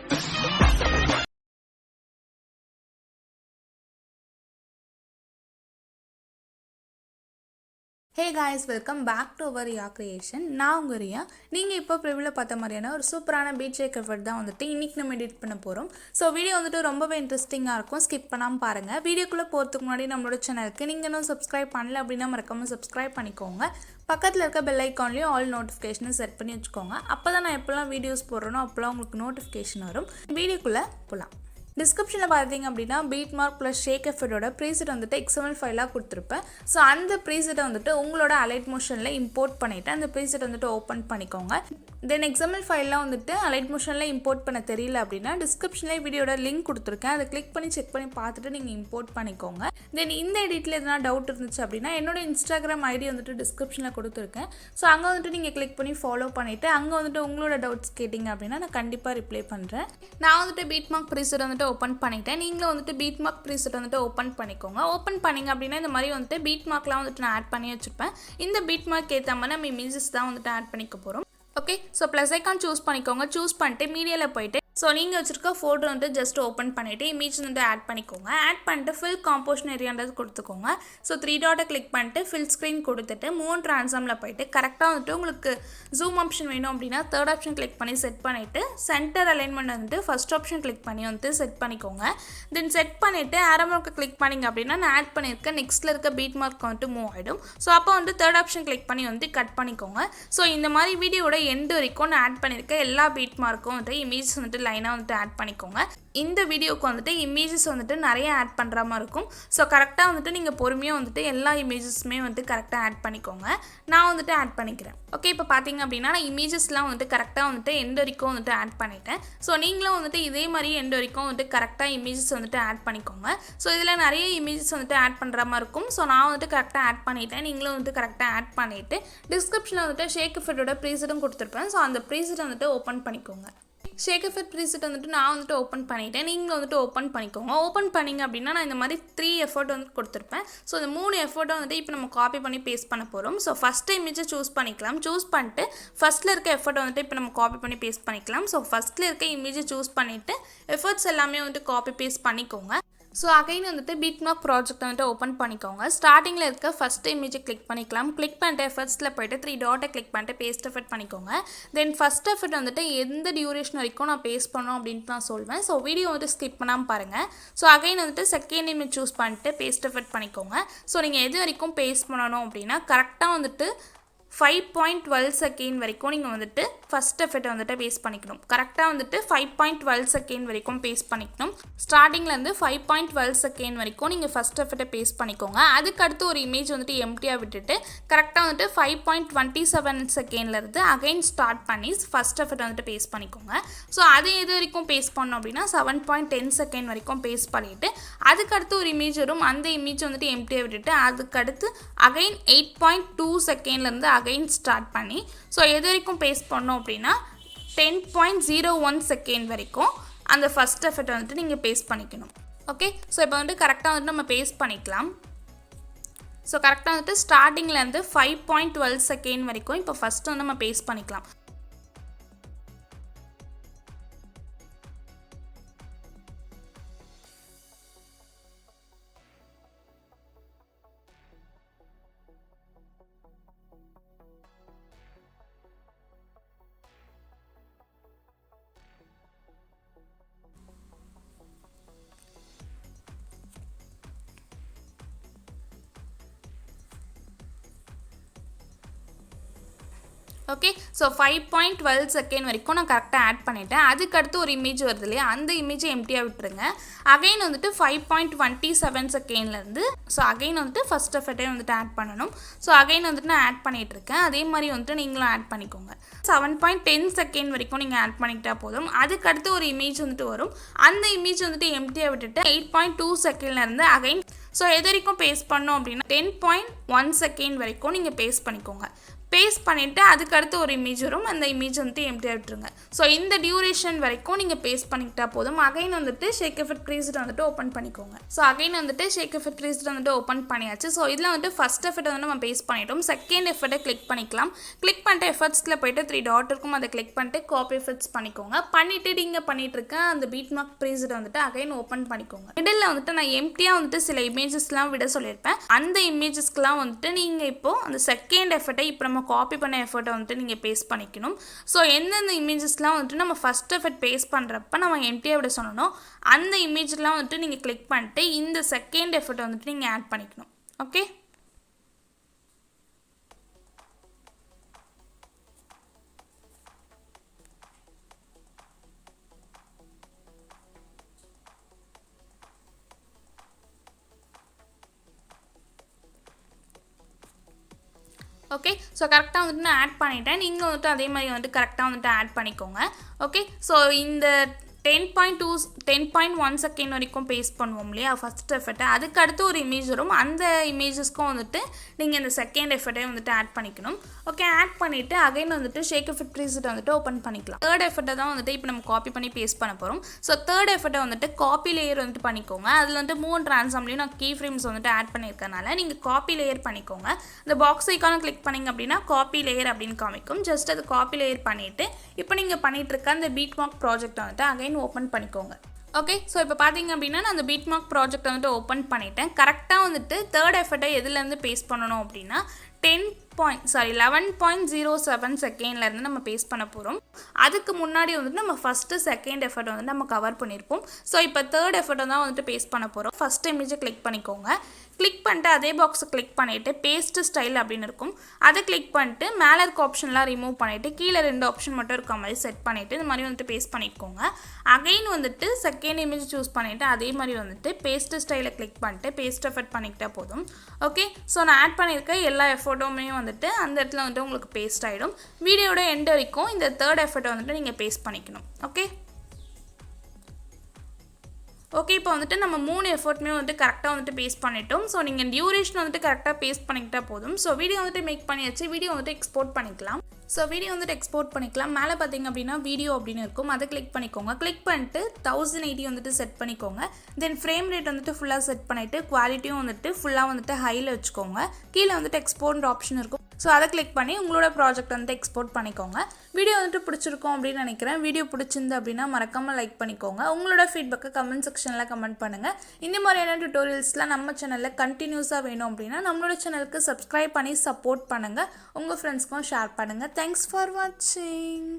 Hey guys, welcome back to our Riya creation. நான் உங்கள் ரியா. நீங்கள் இப்போ ப்ரிவியூவில் பார்த்த மாதிரியான ஒரு சூப்பரான பீச் ஷேக் எஃபர்ட் தான் வந்துட்டு இன்றைக்கி நம்ம எடிட் பண்ண போகிறோம். ஸோ வீடியோ வந்துட்டு ரொம்பவே இன்ட்ரெஸ்டிங்காக இருக்கும், ஸ்கிப் பண்ணாமல் பாருங்கள். வீடியோக்குள்ளே போகிறதுக்கு முன்னாடி நம்மளோட சேனலுக்கு நீங்கள் இன்னும் சப்ஸ்கிரைப் பண்ணல அப்படின்னா மறக்காமல் சப்ஸ்கிரைப் பண்ணிக்கோங்க. பக்கத்தில் இருக்க பெல் ஐக்கான்லேயும் ஆல் நோட்டிஃபிகேஷனை செட் பண்ணி வச்சுக்கோங்க. அப்போ தான் நான் எப்போல்லாம் வீடியோஸ் போடுறேனோ அப்போல்லாம் உங்களுக்கு நோட்டிஃபிகேஷன் வரும். வீடியோக்குள்ளே போகலாம். டிஸ்கிரிப்ஷனில் பார்த்தீங்க அப்படின்னா பீட் மார்க் ப்ளஸ் ஷேக் எஃபர்ட்டோட ப்ரீசெட் வந்துட்டு எக்ஸ்எம்எல் ஃபைலாக கொடுத்துருப்பேன். ஸோ அந்த ப்ரீசெட்டை வந்துட்டு உங்களோட அலைட் மோஷனில் இம்போர்ட் பண்ணிவிட்டு அந்த ப்ரீசெட் வந்துட்டு ஓப்பன் பண்ணிக்கோங்க. தென் எக்ஸ்எம்எல் ஃபைல்லாம் வந்துட்டு அலைட் மோஷனில் இம்போர்ட் பண்ண தெரியல அப்படின்னா டிஸ்கிரிப்ஷனில் வீடியோட லிங்க் கொடுத்துருக்கேன், அதை கிளிக் பண்ணி செக் பண்ணி பார்த்துட்டு நீங்கள் இம்போர்ட் பண்ணிக்கோங்க. தென் இந்த எடிட்டில் எதனா டவுட் இருந்துச்சு அப்படின்னா என்னோட இன்ஸ்டாகிராம் ஐடி வந்துட்டு டிஸ்கிரிப்ஷனில் கொடுத்துருக்கேன். ஸோ அங்கே வந்துட்டு நீங்கள் கிளிக் பண்ணி ஃபாலோ பண்ணிவிட்டு அங்கே வந்துட்டு உங்களோட டவுட்ஸ் கேட்டிங்க அப்படின்னா நான் கண்டிப்பாக ரிப்ளை பண்ணுறேன். நான் வந்துட்டு பீட் மார்க் ப்ரீசெட் வந்துட்டு ஓப்பன் பண்ணிட்டேன். நீங்களும் வந்துட்டு பீட் மார்க் ப்ரீசெட் வந்துட்டு ஓப்பன் பண்ணிக்கோங்க. ஓப்பன் பண்ணிங்க அப்படின்னா இந்த மாதிரி வந்துட்டு பீட் மார்க்லாம் வந்துட்டு நான் ஆட் பண்ணி வச்சுருப்பேன். இந்த பீட் மார்க் ஏற்ற மாதிரி நம்ம இமேஜஸ் தான் வந்துட்டு ஆட் பண்ணிக்க போகிறோம். Okay, so plus icon choose பண்ணிக்கோங்க. சூஸ் பண்ணிட்டு மீடியாவில் போயிட்டு ஸோ நீங்கள் வச்சுருக்க ஃபோட்டோ வந்துட்டு ஜஸ்ட் ஓப்பன் பண்ணிவிட்டு இமேஜ் வந்துட்டு ஆட் பண்ணிக்கோங்க. ஆட் பண்ணிட்டு ஃபில் காம்போசிஷன் ஏரியான்றது கொடுத்துக்கோங்க. ஸோ 3 டாட்டை கிளிக் பண்ணிட்டு ஃபில் ஸ்க்ரீன் கொடுத்துட்டு மூவ் ட்ரான்ஸ்ஃபார்மில் போயிட்டு கரெக்டாக வந்துட்டு உங்களுக்கு ஜூம் ஆப்ஷன் வேணும் அப்படின்னா தேர்ட் ஆப்ஷன் கிளிக் பண்ணி செட் பண்ணிவிட்டு சென்டர் அலைன்மெண்ட் வந்துட்டு ஃபஸ்ட் ஆப்ஷன் கிளிக் பண்ணி வந்துட்டு செட் பண்ணிக்கோங்க. தென் செட் பண்ணிவிட்டு ஆரோ மார்க்கை கிளிக் பண்ணிங்க அப்படின்னா நான் ஆட் பண்ணியிருக்கேன் நெக்ஸ்ட்டில் இருக்க பீட் மார்க் வந்துட்டு மூவ் ஆகிடும். ஸோ அப்போ வந்துட்டு தேர்ட் ஆப்ஷன் கிளிக் பண்ணி வந்துட்டு கட் பண்ணிக்கோங்க. ஸோ இந்த மாதிரி வீடியோட எண்டு வரைக்கும் நான் ஆட் பண்ணியிருக்க எல்லா பீட் மார்க்கும் வந்துட்டு இமேஜ் வந்துட்டு லைனாக வந்துட்டு ஆட் பண்ணிக்கோங்க. இந்த வீடியோக்கு வந்துட்டு இமேஜஸ் வந்துட்டு நிறைய ஆட் பண்ணுற மாதிரி இருக்கும். ஸோ கரெக்டாக வந்துட்டு நீங்கள் பொறுமையாக வந்துட்டு எல்லா இமேஜஸுமே வந்துட்டு கரெக்டாக ஆட் பண்ணிக்கோங்க. நான் வந்துட்டு ஆட் பண்ணிக்கிறேன். ஓகே, இப்போ பார்த்தீங்க அப்படின்னா நான் இமேஜஸ்லாம் வந்துட்டு கரெக்டாக வந்துட்டு எண்டு வரைக்கும் வந்துட்டு ஆட் பண்ணிட்டேன். ஸோ நீங்களும் வந்துட்டு இதே மாதிரி எண்டு வரைக்கும் வந்துட்டு கரெக்டாக இமேஜஸ் வந்துட்டு ஆட் பண்ணிக்கோங்க. ஸோ இதில் நிறைய இமேஜஸ் வந்துட்டு ஆட் பண்ணுற மாதிரி இருக்கும். ஸோ நான் வந்துட்டு கரெக்டாக ஆட் பண்ணிட்டேன். நீங்களும் வந்துட்டு கரெக்டாக ஆட் பண்ணிவிட்டு டிஸ்கிரிப்ஷனில் வந்துட்டு ஷேக் எஃபர்ட்டோட ப்ரீசெட்டும் கொடுத்துருப்பேன். ஸோ அந்த ப்ரீசெட் வந்துட்டு ஓப்பன் பண்ணிக்கோங்க. ஷேக் எஃபர்ட் ப்ரீசெட் வந்துட்டு நான் வந்துட்டு ஓப்பன் பண்ணிட்டேன். நீங்களும் வந்துட்டு ஓப்பன் பண்ணிக்கோங்க. ஓப்பன் பண்ணிங்க அப்படின்னா நான் இந்த மாதிரி 3 எஃபர்ட் வந்து கொடுத்துருப்பேன். ஸோ இந்த 3 எஃபர்ட்டை வந்துட்டு இப்போ நம்ம காப்பி பண்ணி பேஸ்ட் பண்ண போகிறோம். ஸோ ஃபஸ்ட்டு இமேஜை சூஸ் பண்ணிக்கலாம். சூஸ் பண்ணிட்டு ஃபஸ்ட்டில் இருக்க எஃபர்ட்டை வந்துட்டு இப்போ நம்ம காப்பி பண்ணி பேஸ்ட் பண்ணிக்கலாம். ஸோ ஃபஸ்ட்டில் இருக்க இமேஜை சூஸ் பண்ணிவிட்டு எஃபர்ட்ஸ் எல்லாமே வந்துட்டு காப்பி பேஸ்ட் பண்ணிக்கோங்க. ஸோ அகைன் வந்துட்டு பீட் மார்க் ப்ராஜெக்ட் வந்துட்டு ஓப்பன் பண்ணிக்கோங்க. ஸ்டார்டிங்கில் இருக்க ஃபஸ்ட் இமேஜை கிளிக் பண்ணிக்கலாம். கிளிக் பண்ணிட்டு எஃபர்ட்ஸில் போய்ட்டு 3 டாட்டை கிளிக் பண்ணிட்டு பேஸ்ட் எஃபர்ட் பண்ணிக்கோங்க. தென் ஃபஸ்ட் எஃபர்ட் வந்துட்டு எந்த டியூரேஷன் வரைக்கும் நான் பேஸ்ட் பண்ணணும் அப்படின்ட்டு நான் சொல்வேன். ஸோ வீடியோ வந்துட்டு ஸ்கிப் பண்ணாமல் பாருங்கள். ஸோ அகைன் வந்துட்டு செகண்ட் இமேஜ் சூஸ் பண்ணிட்டு பேஸ்ட் எஃபர்ட் பண்ணிக்கோங்க. ஸோ நீங்கள் எது வரைக்கும் பேஸ்ட் பண்ணணும் அப்படின்னா கரெக்டாக வந்துட்டு 5.12 செகண்ட் வரைக்கும் நீங்கள் வந்துட்டு ஃபஸ்ட் எஃபர்ட்டை வந்துட்டு பேஸ்ட் பண்ணிக்கணும். கரெக்டாக வந்துட்டு 5.12 செகண்ட் வரைக்கும் பேஸ்ட் பண்ணிக்கணும். ஸ்டார்டிங்லேருந்து 5.12 செகண்ட் வரைக்கும் நீங்கள் ஃபஸ்ட் எஃபர்ட்டை பேஸ்ட் பண்ணிக்கோங்க. அதுக்கடுத்து ஒரு இமேஜ் வந்துட்டு எம்டியாக விட்டுட்டு கரெக்டாக வந்துட்டு 5.27 செகண்ட்லேருந்து அகைன் ஸ்டார்ட் பண்ணி ஃபஸ்ட் எஃபர்ட்டை வந்துட்டு பேஸ்ட் பண்ணிக்கோங்க. ஸோ அது எது வரைக்கும் பேஸ்ட் பண்ணோம் அப்படின்னா 7.10 செகண்ட் வரைக்கும் பேஸ்ட் பண்ணிவிட்டு அதுக்கடுத்து ஒரு இமேஜ் வரும். அந்த இமேஜ் வந்துட்டு எம்டியாக விட்டுட்டு அதுக்கடுத்து அகைன் 8.2 செகண்ட்லேருந்து அகைன் ஸ்டார்ட் பண்ணி ஸோ எது வரைக்கும் பேஸ்ட் பண்ணோம் அப்படின்னா 10.01 செகண்ட் வரைக்கும் அந்த ஃபஸ்ட் எஃபர்ட் வந்துட்டு நீங்கள் பேஸ்ட் பண்ணிக்கணும். ஓகே, ஸோ இப்போ வந்துட்டு கரெக்டாக வந்துட்டு நம்ம பேஸ்ட் பண்ணிக்கலாம். ஸோ கரெக்டாக வந்துட்டு ஸ்டார்டிங்லேருந்து 5.12 செகண்ட் வரைக்கும் இப்போ ஃபஸ்ட்டு வந்து நம்ம பேஸ்ட் பண்ணிக்கலாம். ஓகே, ஸோ 5.12 செகண்ட் வரைக்கும் நான் கரெக்டாக ஆட் பண்ணிட்டேன். அதுக்கடுத்து ஒரு இமேஜ் வருது இல்லையா, அந்த இமேஜை எம்டியாக விட்டுருங்க. அகைன் வந்துட்டு 5.27 செகண்ட்லேருந்து ஸோ அகைன் வந்துட்டு ஃபஸ்ட் எஃபர்ட்டே வந்துட்டு ஆட் பண்ணணும். ஸோ அகைன் வந்துட்டு நான் ஆட் பண்ணிகிட்ருக்கேன். அதே மாதிரி வந்துட்டு நீங்களும் ஆட் பண்ணிக்கோங்க. 7.10 செகண்ட் வரைக்கும் நீங்கள் ஆட் பண்ணிக்கிட்டா போதும். அதுக்கடுத்து ஒரு இமேஜ் வந்துட்டு வரும். அந்த இமேஜ் வந்துட்டு எம்டியாக விட்டுட்டு 8.2 செகண்ட்லேருந்து அகைன் ஸோ எது வரைக்கும் பேஸ்ட் பண்ணோம் அப்படின்னா 10.1 செகண்ட் வரைக்கும் நீங்கள் பேஸ்ட் பண்ணிக்கோங்க. பேஸ்ட் பண்ணிவிட்டு அதுக்கடுத்து ஒரு இமேஜ் வரும், அந்த இமேஜ் வந்துட்டு எம்டியாக விட்டுருங்க. ஸோ இந்த டியூரேஷன் வரைக்கும் நீங்கள் பேஸ்ட் பண்ணிக்கிட்டா போதும். அகைன் வந்துட்டு ஷேக் எஃபெக்ட் க்ரீஸ்ட் வந்துட்டு ஓப்பன் பண்ணிக்கோங்க. ஸோ அகைன் வந்துட்டு ஷேக் எஃபெக்ட் க்ரீஸ்ட் வந்துட்டு ஓப்பன் பண்ணியாச்சு. ஸோ இதில் வந்துட்டு ஃபஸ்ட் எஃபெக்ட் வந்து நம்ம பேஸ்ட் பண்ணிட்டோம். செகண்ட் எஃபெக்ட்டை கிளிக் பண்ணிக்கலாம். கிளிக் பண்ணிட்டு எஃபெக்ட்ஸில் போய்ட்டு 3 டாட் இருக்கும், அதை கிளிக் பண்ணிட்டு காப்பி எஃபெக்ட்ஸ் பண்ணிக்கோங்க. பண்ணிவிட்டு நீங்கள் பண்ணிட்டு இருக்க அந்த பீட் மார்க் க்ரீஸ்ட் வந்துட்டு அகைன் ஓப்பன் பண்ணிக்கோங்க. மிடில் வந்துட்டு நான் எம்டியாக வந்துட்டு சில இமேஜஸ்லாம் விட சொல்லியிருப்பேன். அந்த இமேஜஸ்க்குலாம் வந்துட்டு நீங்கள் இப்போது அந்த செகண்ட் எஃபெக்ட்டை இப்போ நம்ம காப்பி பண்ண எஃபர்ட்டை வந்துட்டு நீங்கள் பேஸ்ட் பண்ணிக்கணும். ஸோ எந்தெந்த இமேஜஸ்லாம் வந்துட்டு நம்ம ஃபஸ்ட் எஃபெக்ட் பேஸ்ட் பண்ணுறப்ப நம்ம எம்டியாக விட சொல்லணும், அந்த இமேஜ்லாம் வந்துட்டு நீங்கள் கிளிக் பண்ணிட்டு இந்த செகண்ட் எஃபெக்ட் வந்துட்டு நீங்கள் ஆட் பண்ணிக்கணும். Okay, okay. ஸோ கரெக்டாக வந்துட்டு நான் ஆட் பண்ணிட்டேன். நீங்கள் வந்துட்டு அதே மாதிரி வந்துட்டு கரெக்டாக வந்துட்டு ஆட் பண்ணிக்கோங்க. ஓகே, ஸோ இந்த 10.1 செகண்ட் வரைக்கும் பேஸ்ட் பண்ணுவோம் இல்லையா ஃபஸ்ட் எஃபெக்ட்டை, அதுக்கு அடுத்து ஒரு இமேஜ் வரும், அந்த இமேஜஸ்க்கும் வந்துட்டு நீங்கள் இந்த செகண்ட் எஃபெக்ட்டை வந்துட்டு ஆட் பண்ணிக்கணும். ஓகே, ஆட் பண்ணிவிட்டு அகைன் வந்துட்டு ஷேக் எஃபெக்ட் ப்ரீசெட் வந்துட்டு ஓப்பன் பண்ணிக்கலாம். தேர்ட் எஃபெக்ட்டை தான் வந்துட்டு இப்போ நம்ம காப்பி பண்ணி பேஸ்ட் பண்ண போகிறோம். ஸோ தேர்ட் எஃபெக்ட்டை வந்துட்டு காப்பி லேயர் வந்துட்டு பண்ணிக்கோங்க. அதில் வந்துட்டு மூவ் அண்ட் ட்ரான்ஸ்ஃபார்ம்லேயும் நான் கீ ஃப்ரேம்ஸ் வந்துட்டு ஆட் பண்ணியிருக்கனால நீங்கள் காப்பி லேயர் பண்ணிக்கோங்க. இந்த பாக்ஸ் ஐக்கான கிளிக் பண்ணிங்க அப்படின்னா காப்பி லேயர் அப்படின்னு காமிக்கும். ஜஸ்ட் அது காப்பி லேயர் பண்ணிவிட்டு இப்போ நீங்கள் பண்ணிகிட்டு இருக்க அந்த பீட் மார்க் ப்ராஜெக்ட் வந்துட்டு அகைன் ஓப்பன் பண்ணிக்கோங்க. ஓகே, ஸோ இப்போ பார்த்தீங்க அப்படின்னா நான் அந்த பீட் மார்க் ப்ராஜெக்ட் வந்துட்டு ஓப்பன் பண்ணிட்டேன். கரெக்டாக வந்துட்டு தேர்ட் எஃபெக்ட்டை எதுலேருந்து பேஸ்ட் பண்ணணும் அப்படின்னா 11.07 செகண்ட்லேருந்து நம்ம பேஸ்ட் பண்ண போகிறோம். அதுக்கு முன்னாடி வந்துட்டு நம்ம ஃபஸ்ட்டு செகண்ட் எஃபெக்ட் வந்து நம்ம கவர் பண்ணியிருப்போம். ஸோ இப்போ தேர்ட் எஃபெக்ட்டை தான் வந்துட்டு பேஸ்ட் பண்ண போகிறோம். ஃபஸ்ட் இமேஜை கிளிக் பண்ணிக்கோங்க. கிளிக் பண்ணிட்டு அதே பாக்ஸை கிளிக் பண்ணிவிட்டு பேஸ்ட் ஸ்டைல் அப்படின்னு இருக்கும், அதை கிளிக் பண்ணிட்டு மேலே இருக்க ஆப்ஷன்லாம் ரிமூவ் பண்ணிவிட்டு கீழே 2 ஆப்ஷன் மட்டும் இருக்க மாதிரி செட் பண்ணிவிட்டு இந்த மாதிரி வந்துட்டு பேஸ்ட் பண்ணிக்கோங்க. அகைன் வந்துட்டு செகண்ட் இமேஜ் சூஸ் பண்ணிவிட்டு அதே மாதிரி வந்துட்டு பேஸ்ட் ஸ்டைலை கிளிக் பண்ணிட்டு பேஸ்ட் எஃபெக்ட் பண்ணிக்கிட்டா போதும். ஓகே, ஸோ நான் ஆட் பண்ணியிருக்க எல்லா எஃபோர்ட்டுமே வந்துட்டு அந்த இடத்துல வந்துட்டு உங்களுக்கு பேஸ்ட் ஆகிடும். வீடியோட எண்ட் வரைக்கும் இந்த தேர்ட் எஃபெக்ட்டை வந்துட்டு நீங்கள் பேஸ்ட் பண்ணிக்கணும். ஓகே, இப்போ வந்துட்டு நம்ம 3 எஃபர்ட்டுமே வந்துட்டு கரெக்டாக வந்துட்டு பேஸ்ட் பண்ணிட்டோம். ஸோ நீங்கள் டியூரேஷன் வந்துட்டு கரெக்டாக பேஸ்ட் பண்ணிக்கிட்டா போதும். ஸோ வீடியோ வந்துட்டு மேக் பண்ணியாச்சு. வீடியோ வந்துட்டு எக்ஸ்போர்ட் பண்ணிக்கலாம். ஸோ வீடியோ வந்துட்டு எக்ஸ்போர்ட் பண்ணிக்கலாம். மேலே பார்த்தீங்க அப்படின்னா வீடியோ அப்படின்னு இருக்கும், அதை கிளிக் பண்ணிக்கோங்க. கிளிக் பண்ணிட்டு 1080 வந்துட்டு செட் பண்ணிக்கோங்க. தென் ஃப்ரேம் ரேட் வந்துட்டு ஃபுல்லாக செட் பண்ணிவிட்டு குவாலிட்டியும் வந்துட்டு ஃபுல்லாக வந்துட்டு ஹையில் வச்சுக்கோங்க. கீழே வந்துட்டு எக்ஸ்போர்ட் ஆப்ஷன் இருக்கும், ஸோ அதை கிளிக் பண்ணி உங்களோட ப்ராஜெக்ட் வந்துட்டு எக்ஸ்போர்ட் பண்ணிக்கோங்க. வீடியோ வந்துட்டு பிடிச்சிருக்கும் அப்படின்னு நினைக்கிறேன். வீடியோ பிடிச்சிருந்து அப்படின்னா மறக்காமல் லைக் பண்ணிக்கோங்க. உங்களோட ஃபீட்பேக்கை கமெண்ட் செக்ஷனில் கமெண்ட் பண்ணுங்கள். இந்த மாதிரியான டியூட்டோரியல்ஸ்லாம் நம்ம சேனலில் கண்டினியூஸாக வேணும் அப்படின்னா நம்மளோட சேனலுக்கு சப்ஸ்கிரைப் பண்ணி சப்போர்ட் பண்ணுங்கள். உங்கள் ஃப்ரெண்ட்ஸ்க்கும் ஷேர் பண்ணுங்கள். தேங்க்ஸ் ஃபார் வாட்சிங்.